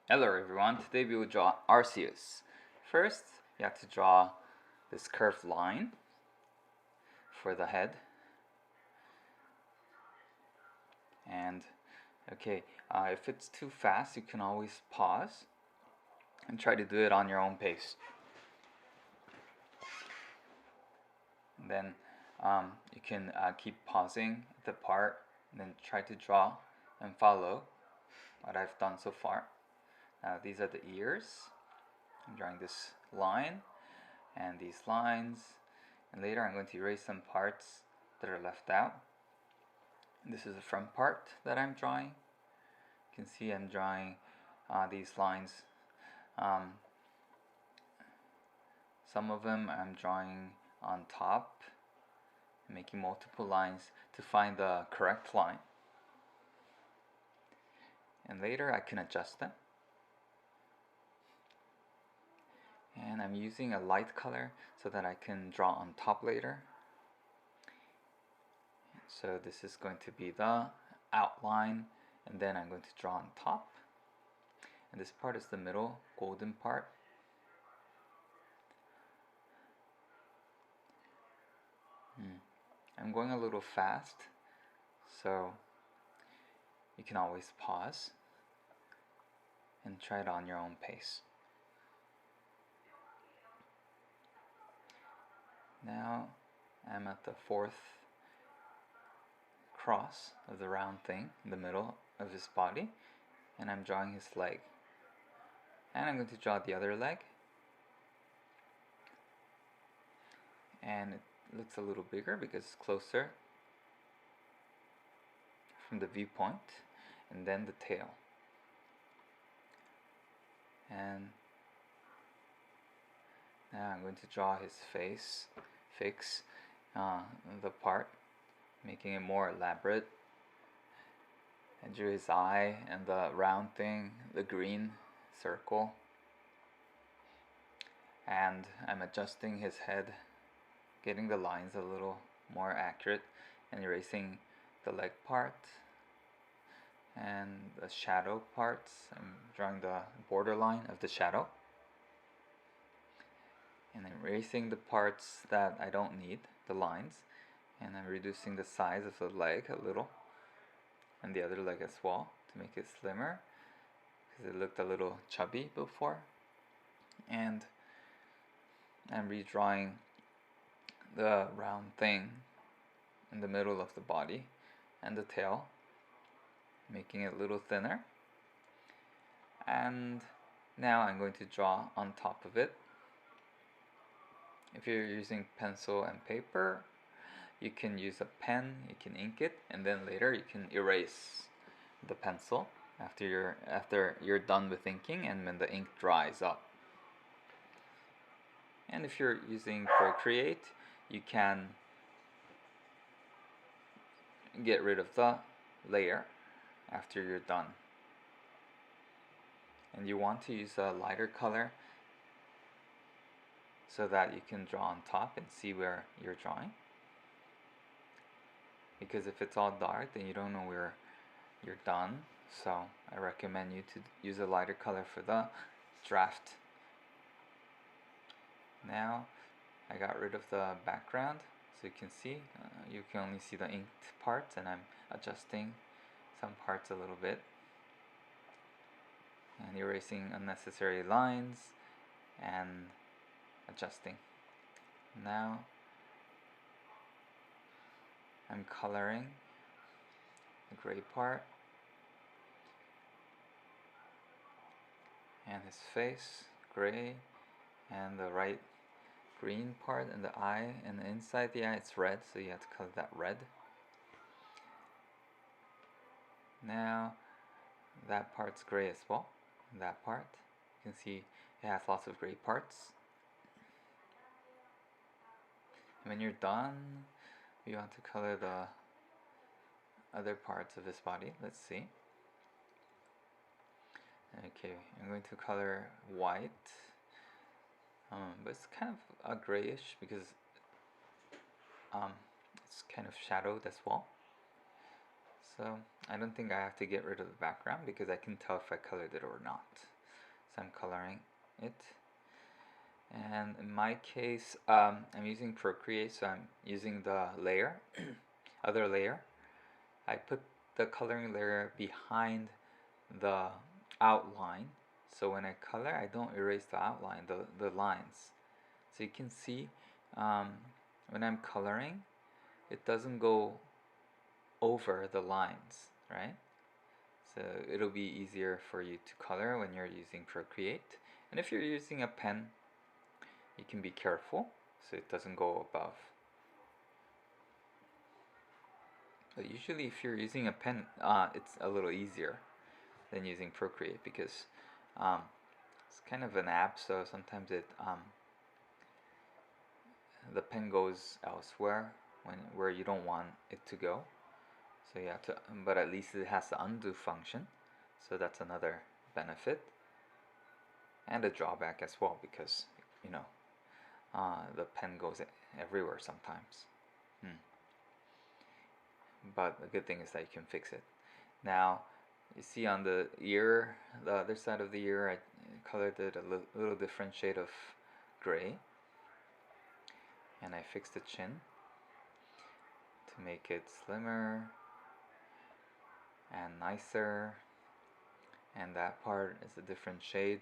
Hello everyone, today we will draw Arceus. First, you have to draw this curved line for the head. And okay, if it's too fast, you can always pause and try to do it on your own pace. And then you can keep pausing the part and then try to draw and follow what I've done so far. These are the ears. I'm drawing this line and these lines, and later I'm going to erase some parts that are left out. And this is the front part that I'm drawing. You can see I'm drawing these lines. Some of them I'm drawing on top, making multiple lines to find the correct line. And later I can adjust them. And I'm using a light color so that I can draw on top later. So this is going to be the outline, and then I'm going to draw on top. And this part is the middle golden part. I'm going a little fast, so you can always pause and try it on your own pace. Now I'm at the fourth cross of the round thing in the middle of his body, and I'm drawing his leg. And I'm going to draw the other leg. And it looks a little bigger because it's closer from the viewpoint. And then the tail. And now I'm going to draw his face, fix the part, making it more elaborate. I drew his eye and the round thing, the green circle. And I'm adjusting his head, getting the lines a little more accurate, and erasing the leg part and the shadow parts. I'm drawing the borderline of the shadow, and I'm erasing the parts that I don't need, the lines, and I'm reducing the size of the leg a little, and the other leg as well, to make it slimmer, because it looked a little chubby before. And I'm redrawing the round thing in the middle of the body and the tail, making it a little thinner. And now I'm going to draw on top of it. If you're using pencil and paper, you can use a pen, you can ink it, and then later you can erase the pencil after you're done with inking and when the ink dries up. And if you're using Procreate, you can get rid of the layer after you're done. And you want to use a lighter color so that you can draw on top and see where you're drawing. Because if it's all dark, then you don't know where you're done. So I recommend you to use a lighter color for the draft. Now I got rid of the background, so you can see, you can only see the inked parts, and I'm adjusting some parts a little bit and erasing unnecessary lines and adjusting. Now I'm coloring the gray part and his face, gray, and the right green part, and the eye, and inside the eye it's red, so you have to color that red. Now that part's gray as well, and that part, you can see it has lots of gray parts. And when you're done, you want to color the other parts of his body. Let's see. Okay, I'm going to color white, but it's kind of a grayish because it's kind of shadowed as well. So I don't think I have to get rid of the background because I can tell if I colored it or not. So I'm coloring it. And in my case, I'm using Procreate, so I'm using the layer, other layer. I put the coloring layer behind the outline, so when I color, I don't erase the outline, the lines. So you can see um, when I'm coloring, it doesn't go over the lines, right? So it'll be easier for you to color when you're using Procreate. And if you're using a pen, you can be careful so it doesn't go above. But usually if you're using a pen, it's a little easier than using Procreate because it's kind of an app, so sometimes the pen goes elsewhere where you don't want it to go. So you have to, but at least it has the undo function, so that's another benefit and a drawback as well because you know the pen goes everywhere sometimes. But the good thing is that you can fix it. Now you see on the ear, the other side of the ear, I colored it a little different shade of gray, and I fixed the chin to make it slimmer and nicer, and that part is a different shade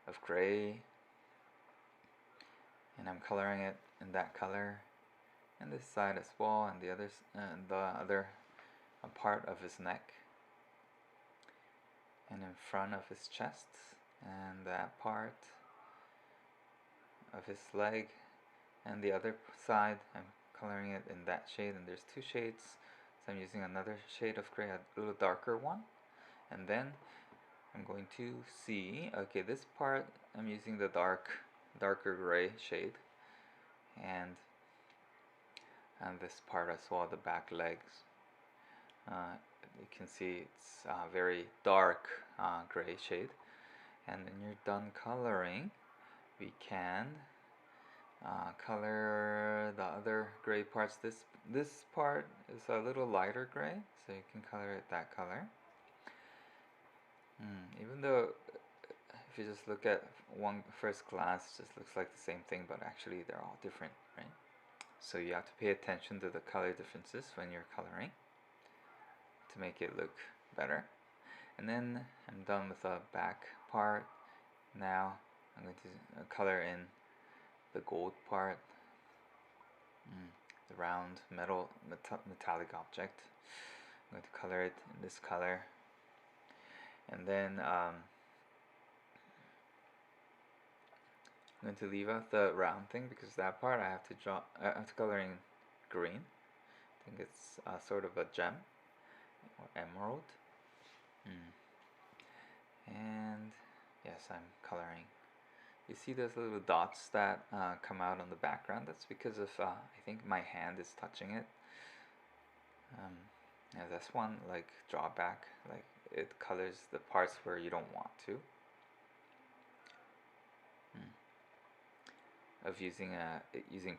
of gray, and I'm coloring it in that color, and this side as well, and the other part of his neck, and in front of his chest, and that part of his leg, and the other side I'm coloring it in that shade, and there's two shades, so I'm using another shade of gray, a little darker one, and then I'm going to see, okay, this part I'm using the darker gray shade, and this part as well, the back legs. You can see it's very dark gray shade, and when you're done coloring, we can color the other gray parts. This part is a little lighter gray, so you can color it that color. Even though if you just look at one first glance, it just looks like the same thing, but actually they're all different, right? So you have to pay attention to the color differences when you're coloring to make it look better. And then I'm done with the back part. Now I'm going to color in the gold part, the round metallic object. I'm going to color it in this color, and then I'm going to leave out the round thing because that part I have to color in green. I think it's sort of a gem or emerald. And yes, I'm coloring. You see those little dots that come out on the background? That's because of I think my hand is touching it. Yeah, that's one like drawback. Like it colors the parts where you don't want to. Of using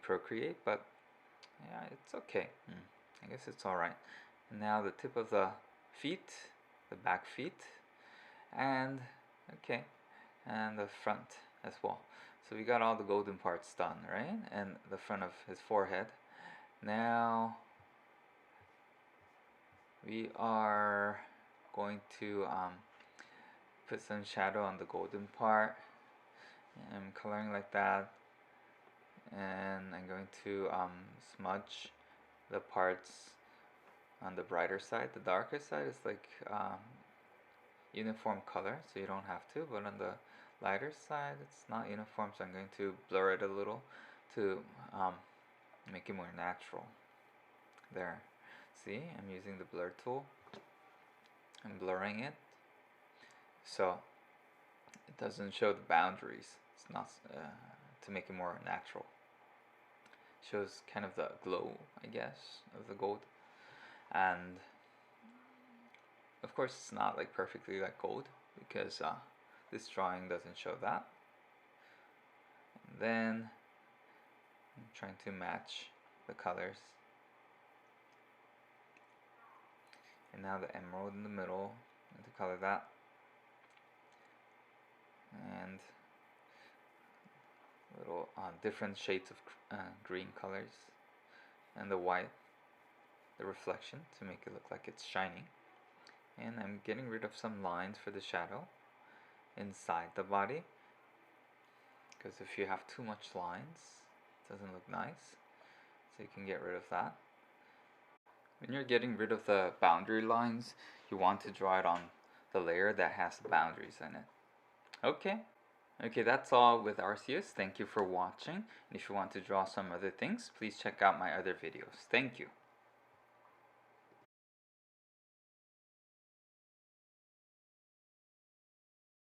Procreate, but yeah, it's okay. I guess it's all right. And now the tip of the feet, the back feet, and okay, and the front as well. So we got all the golden parts done, right? And the front of his forehead. Now we are going to put some shadow on the golden part. I'm coloring like that, and I'm going to smudge the parts on the brighter side. The darker side is like uniform color, so you don't have to, but on the lighter side it's not uniform, so I'm going to blur it a little to make it more natural. There, see, I'm using the blur tool. I'm blurring it so it doesn't show the boundaries. It's not to make it more natural. Shows kind of the glow, I guess, of the gold. And of course it's not like perfectly like gold because this drawing doesn't show that. And then I'm trying to match the colors. And now the emerald in the middle, I'm going to color that. different shades of green colors and the white, the reflection, to make it look like it's shining. And I'm getting rid of some lines for the shadow inside the body, because if you have too much lines, it doesn't look nice. So you can get rid of that. When you're getting rid of the boundary lines, you want to draw it on the layer that has the boundaries in it. Okay, that's all with Arceus. Thank you for watching. And if you want to draw some other things, please check out my other videos. Thank you.